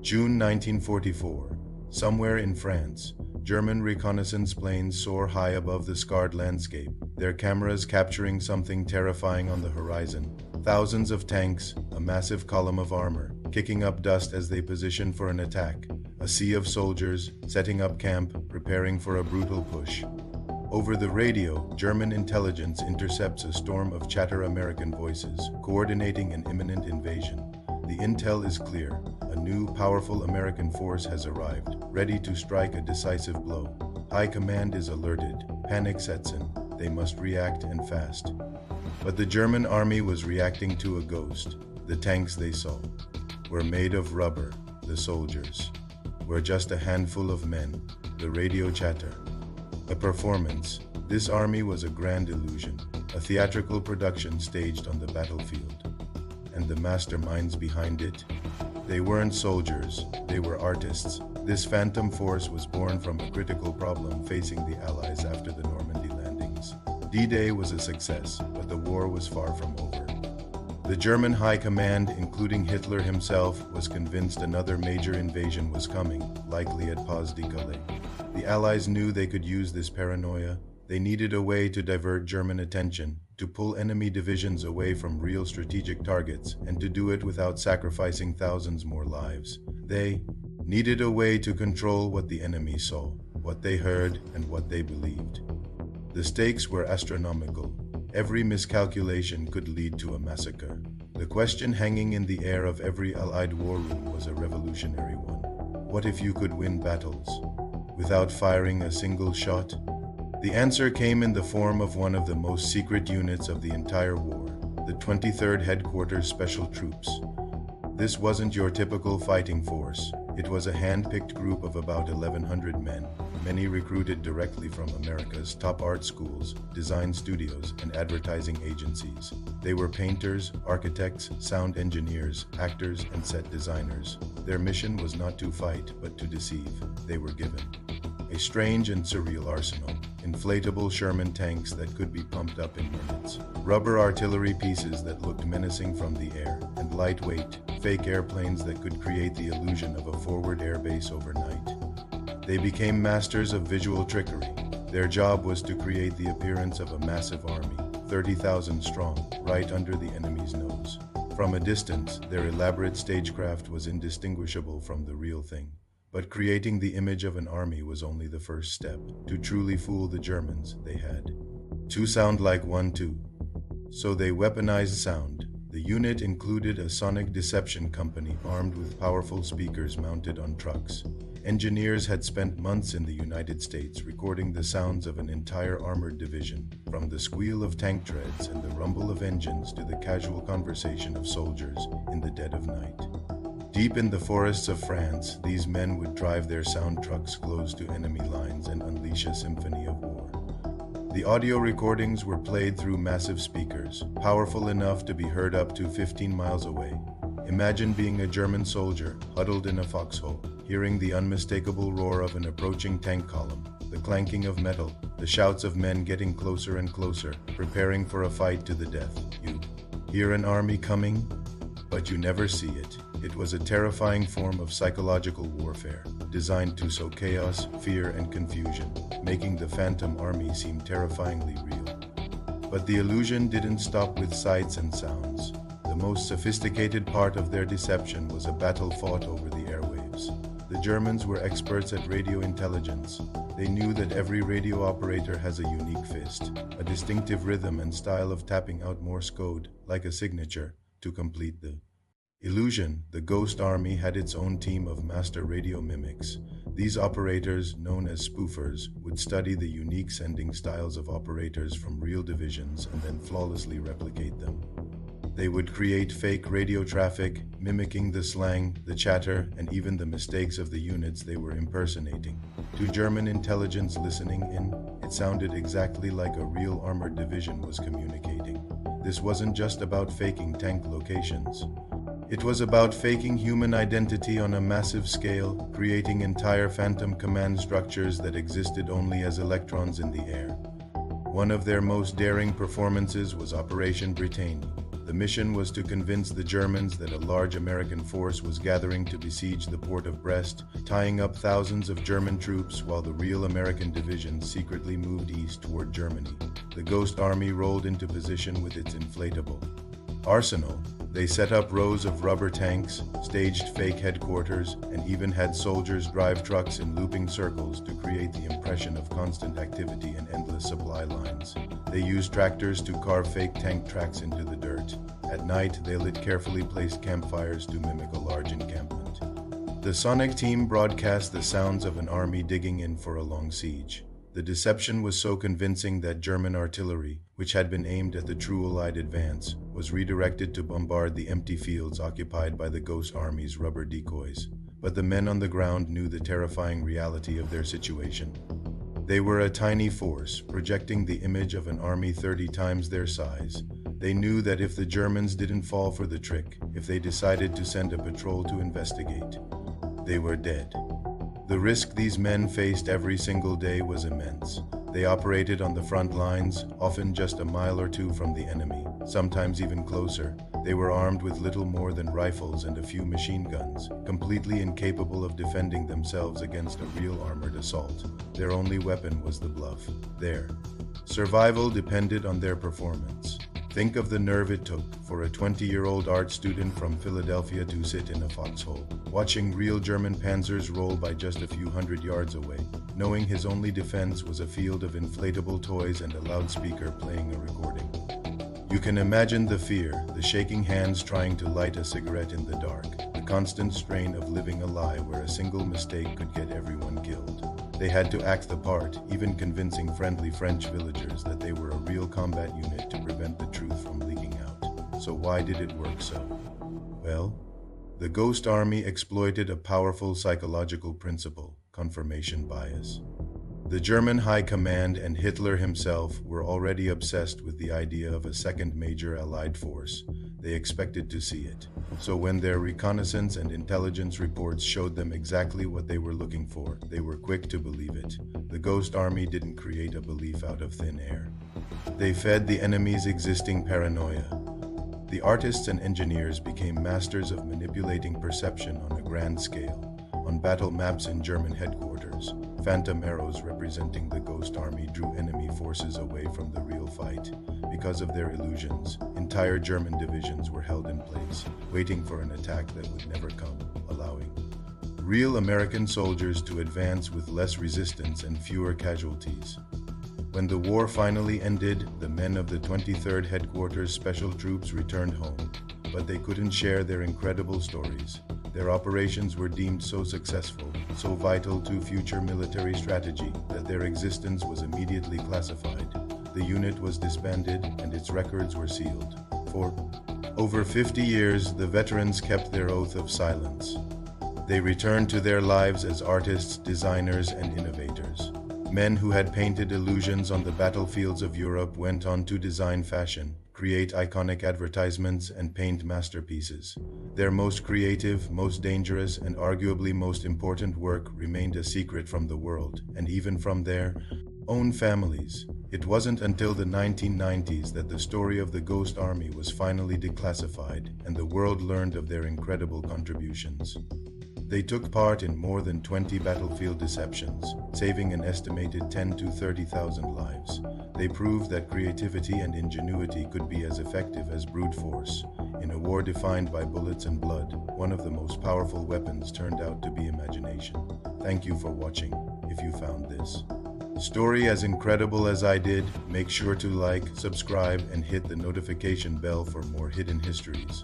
June 1944. Somewhere in France, German reconnaissance planes soar high above the scarred landscape, their cameras capturing something terrifying on the horizon. Thousands of tanks, a massive column of armor, kicking up dust as they position for an attack. A sea of soldiers, setting up camp, preparing for a brutal push. Over the radio, German intelligence intercepts a storm of chatter American voices, coordinating an imminent invasion. The intel is clear. A new, powerful American force has arrived, ready to strike a decisive blow. High command is alerted. Panic sets in. They must react, and fast. But the German army was reacting to a ghost. The tanks they saw were made of rubber. The soldiers were just a handful of men. The radio chatter. A performance. This army was a grand illusion, a theatrical production staged on the battlefield. And the masterminds behind it? They weren't soldiers, they were artists. This phantom force was born from a critical problem facing the Allies after the Normandy landings. D-Day was a success, but the war was far from over. The German high command, including Hitler himself, was convinced another major invasion was coming, likely at Pas-de-Calais. The Allies knew they could use this paranoia. They needed a way to divert German attention, to pull enemy divisions away from real strategic targets, and to do it without sacrificing thousands more lives. They needed a way to control what the enemy saw, what they heard, and what they believed. The stakes were astronomical. Every miscalculation could lead to a massacre. The question hanging in the air of every Allied war room was a revolutionary one. What if you could win battles without firing a single shot? The answer came in the form of one of the most secret units of the entire war, the 23rd Headquarters Special Troops. This wasn't your typical fighting force. It was a hand-picked group of about 1,100 men, many recruited directly from America's top art schools, design studios, and advertising agencies. They were painters, architects, sound engineers, actors, and set designers. Their mission was not to fight, but to deceive. They were given a strange and surreal arsenal. Inflatable Sherman tanks that could be pumped up in minutes, rubber artillery pieces that looked menacing from the air, and lightweight, fake airplanes that could create the illusion of a forward airbase overnight. They became masters of visual trickery. Their job was to create the appearance of a massive army, 30,000 strong, right under the enemy's nose. From a distance, their elaborate stagecraft was indistinguishable from the real thing. But creating the image of an army was only the first step. To truly fool the Germans, they had to sound like one too. So they weaponized sound. The unit included a sonic deception company armed with powerful speakers mounted on trucks. Engineers had spent months in the United States recording the sounds of an entire armored division, from the squeal of tank treads and the rumble of engines to the casual conversation of soldiers in the dead of night. Deep in the forests of France, these men would drive their sound trucks close to enemy lines and unleash a symphony of war. The audio recordings were played through massive speakers, powerful enough to be heard up to 15 miles away. Imagine being a German soldier, huddled in a foxhole, hearing the unmistakable roar of an approaching tank column, the clanking of metal, the shouts of men getting closer and closer, preparing for a fight to the death. You hear an army coming, but you never see it. It was a terrifying form of psychological warfare, designed to sow chaos, fear, and confusion, making the Phantom Army seem terrifyingly real. But the illusion didn't stop with sights and sounds. The most sophisticated part of their deception was a battle fought over the airwaves. The Germans were experts at radio intelligence. They knew that every radio operator has a unique fist, a distinctive rhythm and style of tapping out Morse code, like a signature, to complete the illusion. The Ghost Army had its own team of master radio mimics. These operators, known as spoofers, would study the unique sending styles of operators from real divisions and then flawlessly replicate them. They would create fake radio traffic, mimicking the slang, the chatter, and even the mistakes of the units they were impersonating. To German intelligence listening in, it sounded exactly like a real armored division was communicating. This wasn't just about faking tank locations. It was about faking human identity on a massive scale, creating entire phantom command structures that existed only as electrons in the air. One of their most daring performances was Operation Britannia. The mission was to convince the Germans that a large American force was gathering to besiege the port of Brest, tying up thousands of German troops while the real American division secretly moved east toward Germany. The Ghost Army rolled into position with its inflatable arsenal. They set up rows of rubber tanks, staged fake headquarters, and even had soldiers drive trucks in looping circles to create the impression of constant activity and endless supply lines. They used tractors to carve fake tank tracks into the dirt. At night, they lit carefully placed campfires to mimic a large encampment. The Sonic team broadcast the sounds of an army digging in for a long siege. The deception was so convincing that German artillery, which had been aimed at the true Allied advance, was redirected to bombard the empty fields occupied by the Ghost Army's rubber decoys. But the men on the ground knew the terrifying reality of their situation. They were a tiny force, projecting the image of an army 30 times their size. They knew that if the Germans didn't fall for the trick, if they decided to send a patrol to investigate, they were dead. The risk these men faced every single day was immense. They operated on the front lines, often just a mile or two from the enemy, sometimes even closer. They were armed with little more than rifles and a few machine guns, completely incapable of defending themselves against a real armored assault. Their only weapon was the bluff. Their survival depended on their performance. Think of the nerve it took for a 20-year-old art student from Philadelphia to sit in a foxhole, watching real German panzers roll by just a few hundred yards away, knowing his only defense was a field of inflatable toys and a loudspeaker playing a recording. You can imagine the fear, the shaking hands trying to light a cigarette in the dark, the constant strain of living a lie where a single mistake could get everyone killed. They had to act the part, even convincing friendly French villagers that they were a real combat unit to prevent the truth from leaking out. So why did it work so? Well, the Ghost Army exploited a powerful psychological principle, confirmation bias. The German High Command and Hitler himself were already obsessed with the idea of a second major Allied force. They expected to see it. So when their reconnaissance and intelligence reports showed them exactly what they were looking for, they were quick to believe it. The Ghost Army didn't create a belief out of thin air. They fed the enemy's existing paranoia. The artists and engineers became masters of manipulating perception on a grand scale. On battle maps in German headquarters, phantom arrows representing the Ghost Army drew enemy forces away from the real fight. Because of their illusions, entire German divisions were held in place, waiting for an attack that would never come, allowing real American soldiers to advance with less resistance and fewer casualties. When the war finally ended, the men of the 23rd Headquarters Special Troops returned home, but they couldn't share their incredible stories. Their operations were deemed so successful, so vital to future military strategy, that their existence was immediately classified. The unit was disbanded and its records were sealed. For over 50 years, the veterans kept their oath of silence. They returned to their lives as artists, designers, and innovators. Men who had painted illusions on the battlefields of Europe went on to design fashion, create iconic advertisements, and paint masterpieces. Their most creative, most dangerous, and arguably most important work remained a secret from the world, and even from their own families. It wasn't until the 1990s that the story of the Ghost Army was finally declassified, and the world learned of their incredible contributions. They took part in more than 20 battlefield deceptions, saving an estimated 10 to 30,000 lives. They proved that creativity and ingenuity could be as effective as brute force. In a war defined by bullets and blood, one of the most powerful weapons turned out to be imagination. Thank you for watching. If you found this story as incredible as I did, make sure to like, subscribe, and hit the notification bell for more hidden histories.